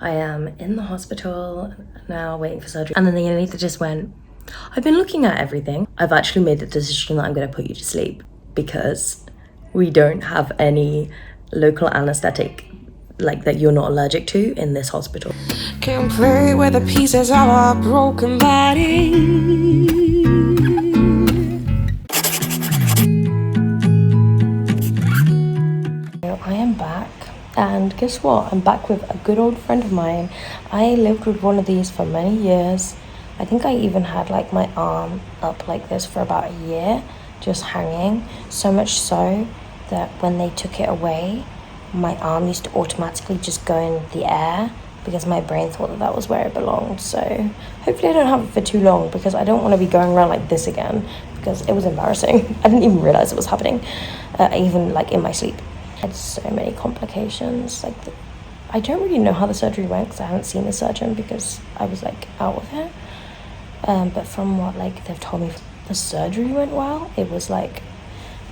I am in the hospital now waiting for surgery. And then the neonatal just went, I've been looking at everything. I've actually made the decision that I'm going to put you to sleep because we don't have any local anesthetic like that you're not allergic to in this hospital. Can't play with the pieces of our broken body. I am back, and guess what? I'm back with a good old friend of mine. I lived with one of these for many years. I think I even had like my arm up like this for about a year, just hanging. So much so that when they took it away, my arm used to automatically just go in the air because my brain thought that that was where it belonged. So hopefully I don't have it for too long because I don't want to be going around like this again because it was embarrassing. I didn't even realize it was happening, even like in my sleep. I had so many complications. I don't really know how the surgery went because I haven't seen the surgeon because I was like out of it. But from what like they've told me, the surgery went well. It was like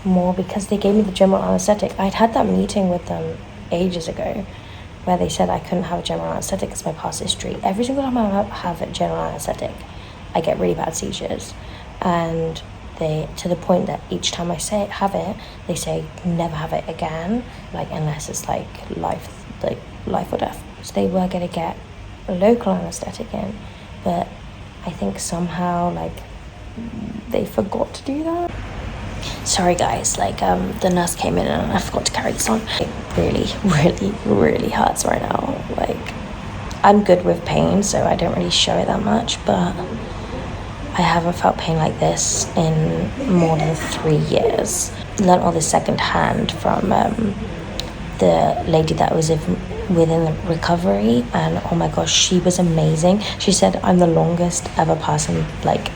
more because they gave me the general anesthetic. I'd had that meeting with them ages ago where they said I couldn't have a general anesthetic because my past history. Every single time I have a general anesthetic, I get really bad seizures, and they, to the point that each time I say have it, they say never have it again, like unless it's like life or death. So they were gonna get a local anesthetic in, but I think somehow like they forgot to do that. Sorry guys, the nurse came in and I forgot to carry this on. It really hurts right now. Like, I'm good with pain, so I don't really show it that much, but I haven't felt pain like this in more than 3 years. Learned all this secondhand from the lady that was within the recovery, and oh my gosh, she was amazing. She said I'm the longest ever person like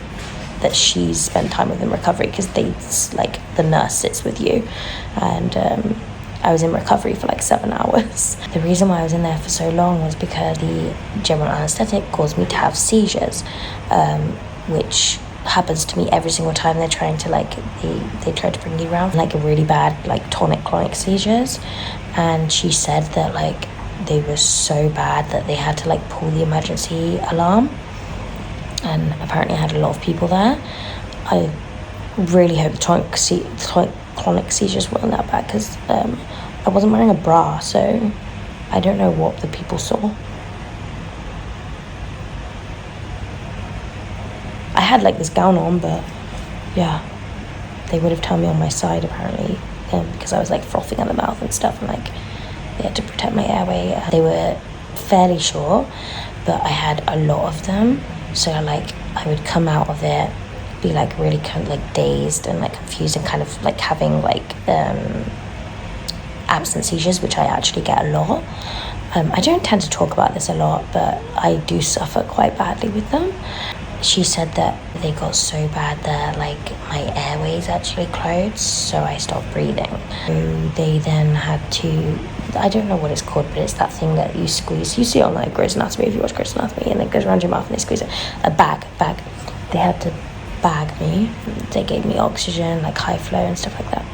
that she's spent time with in recovery because the nurse sits with you, and I was in recovery for like 7 hours. The reason why I was in there for so long was because the general anesthetic caused me to have seizures, which happens to me every single time they're trying to they try to bring you around, like a really bad like tonic-clonic seizures. And she said that like they were so bad that they had to like pull the emergency alarm, and apparently I had a lot of people there. I really hope the tonic-clonic seizures weren't that bad because I wasn't wearing a bra, so I don't know what the people saw. I had like this gown on, but yeah, they would have turned me on my side apparently, because I was like frothing at the mouth and stuff, and like they had to protect my airway. They were fairly short, but I had a lot of them. So like I would come out of it, be like really kind of like dazed and like confused and kind of like having like absent seizures, which I actually get a lot. I don't tend to talk about this a lot, but I do suffer quite badly with them. She said that they got so bad that like my airways actually closed, so I stopped breathing. They then had to, I don't know what it's called, but it's that thing that you squeeze. You see it on like Grey's Anatomy if you watch Grey's Anatomy, and it goes around your mouth and they squeeze it. A bag. They had to bag me. They gave me oxygen, like high flow and stuff like that.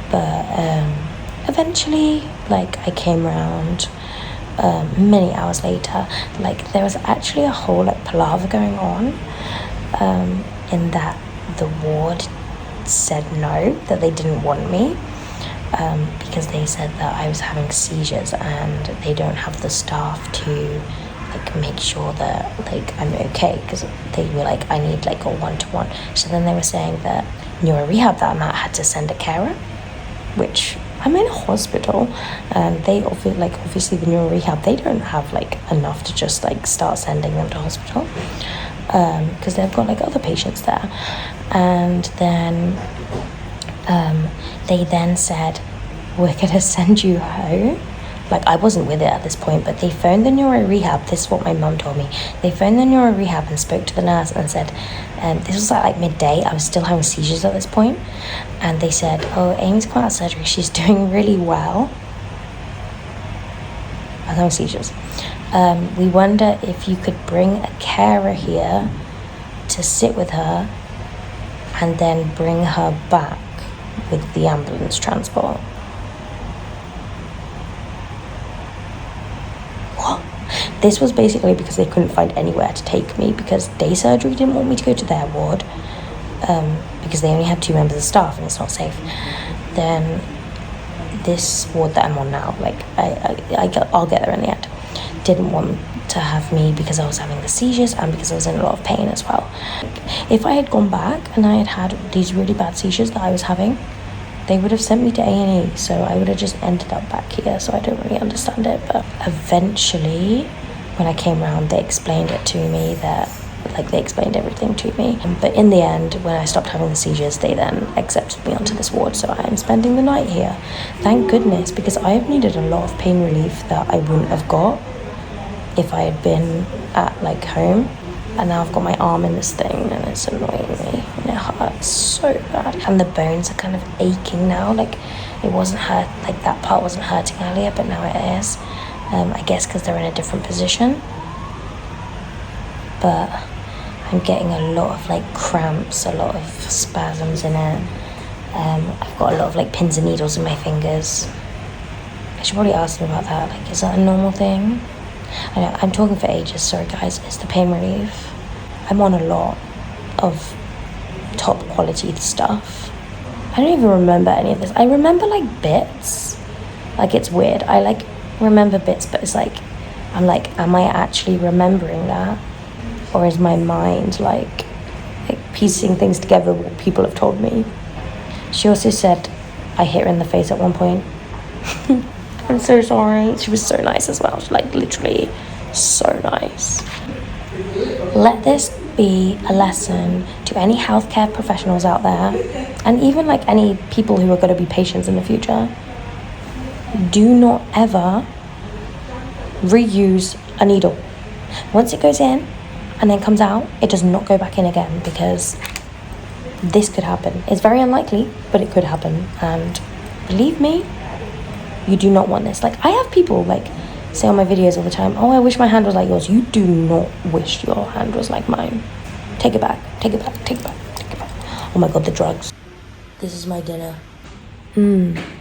But eventually, like I came around. Many hours later, like there was actually a whole like palaver going on, in that the ward said no, that they didn't want me, because they said that I was having seizures and they don't have the staff to like make sure that like I'm okay, because they were like I need like a one-to-one. So then they were saying that neuro rehab that I'm at had to send a carer, which I'm in a hospital, and they obviously the neuro rehab, they don't have like enough to just like start sending them to hospital, because they've got like other patients there. And then they then said, we're gonna send you home. Like I wasn't with it at this point, but they phoned the neuro rehab. This is what my mum told me. They phoned the neuro rehab and spoke to the nurse and said, this was like midday. I was still having seizures at this point. And they said, oh, Amy's come out of surgery. She's doing really well. I was having seizures. We wonder if you could bring a carer here to sit with her and then bring her back with the ambulance transport. This was basically because they couldn't find anywhere to take me, because day surgery didn't want me to go to their ward, because they only had 2 members of staff and it's not safe. Then this ward that I'm on now, like I'll get there in the end, didn't want to have me because I was having the seizures and because I was in a lot of pain as well. If I had gone back and I had had these really bad seizures that I was having, they would have sent me to A&E, so I would have just ended up back here, so I don't really understand it. But eventually, when I came around, they explained it to me, they explained everything to me. But in the end, when I stopped having the seizures, they then accepted me onto this ward, so I am spending the night here. Thank goodness, because I have needed a lot of pain relief that I wouldn't have got if I had been at like home. And now I've got my arm in this thing and it's annoying me and it hurts so bad. And the bones are kind of aching now. Like it wasn't hurt, like that part wasn't hurting earlier, but now it is. I guess because they're in a different position. But I'm getting a lot of like cramps, a lot of spasms in it. I've got a lot of like pins and needles in my fingers. I should probably ask them about that. Like, is that a normal thing? I know, I'm talking for ages, sorry guys, it's the pain relief. I'm on a lot of top quality stuff. I don't even remember any of this. I remember like bits. Like it's weird. I like remember bits, but it's like, I'm like, am I actually remembering that? Or is my mind like piecing things together what people have told me? She also said I hit her in the face at one point. I'm so sorry. She was so nice as well. She, like, literally so nice. Let this be a lesson to any healthcare professionals out there, and even like any people who are going to be patients in the future. Do not ever reuse a needle. Once it goes in and then comes out, it does not go back in again, because this could happen. It's very unlikely, but it could happen. And believe me, you do not want this. Like, I have people like say on my videos all the time, oh, I wish my hand was like yours. You do not wish your hand was like mine. Take it back, take it back, take it back, take it back. Oh my God, the drugs. This is my dinner.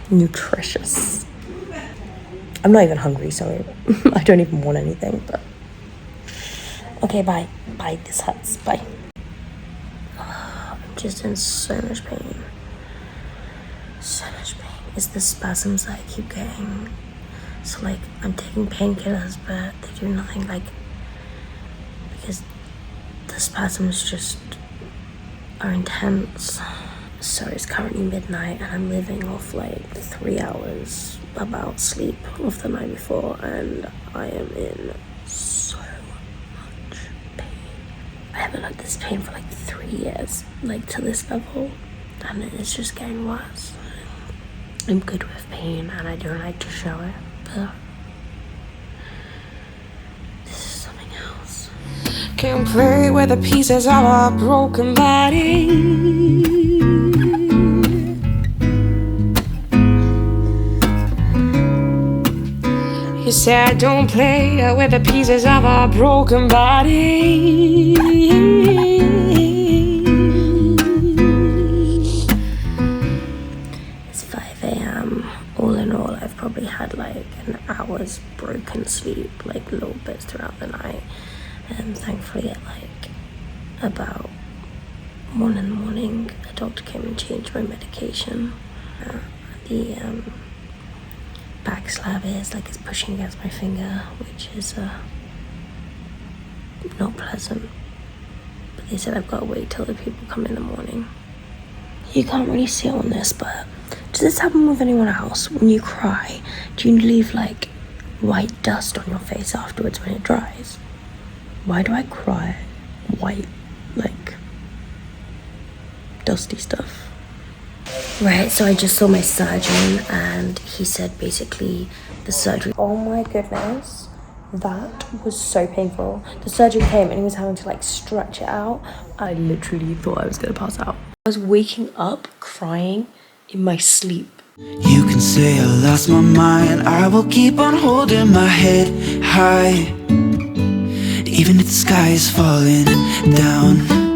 Nutritious. I'm not even hungry, so I don't even want anything, but okay, bye. Bye, this hurts, bye. I'm just in so much pain. So much pain. It's the spasms that I keep getting. So like, I'm taking painkillers, but they do nothing, like, because the spasms just are intense. So it's currently midnight and I'm living off like 3 hours about sleep of the night before, and I am in so much pain. I haven't had this pain for like 3 years, like to this level, and it's just getting worse. I'm good with pain and I don't like to show it, but this is something else. Can't play with the pieces of a broken body. You said don't play with the pieces of a broken body. It's 5 a.m. All in all, I've probably had like an hour's broken sleep, like little bits throughout the night. And thankfully at like about 1 in the morning, a doctor came and changed my medication. The back slab is like it's pushing against my finger, which is not pleasant. But they said I've got to wait till the people come in the morning. You can't really see it on this, but does this happen with anyone else? When you cry, do you leave like white dust on your face afterwards when it dries? Why do I cry white, like dusty stuff? Right, so I just saw my surgeon and he said basically the surgery. Oh my goodness, that was so painful. The surgeon came and he was having to like stretch it out. I literally thought I was gonna pass out. I was waking up crying in my sleep. You can say I lost my mind, I will keep on holding my head high, even if the sky is falling down.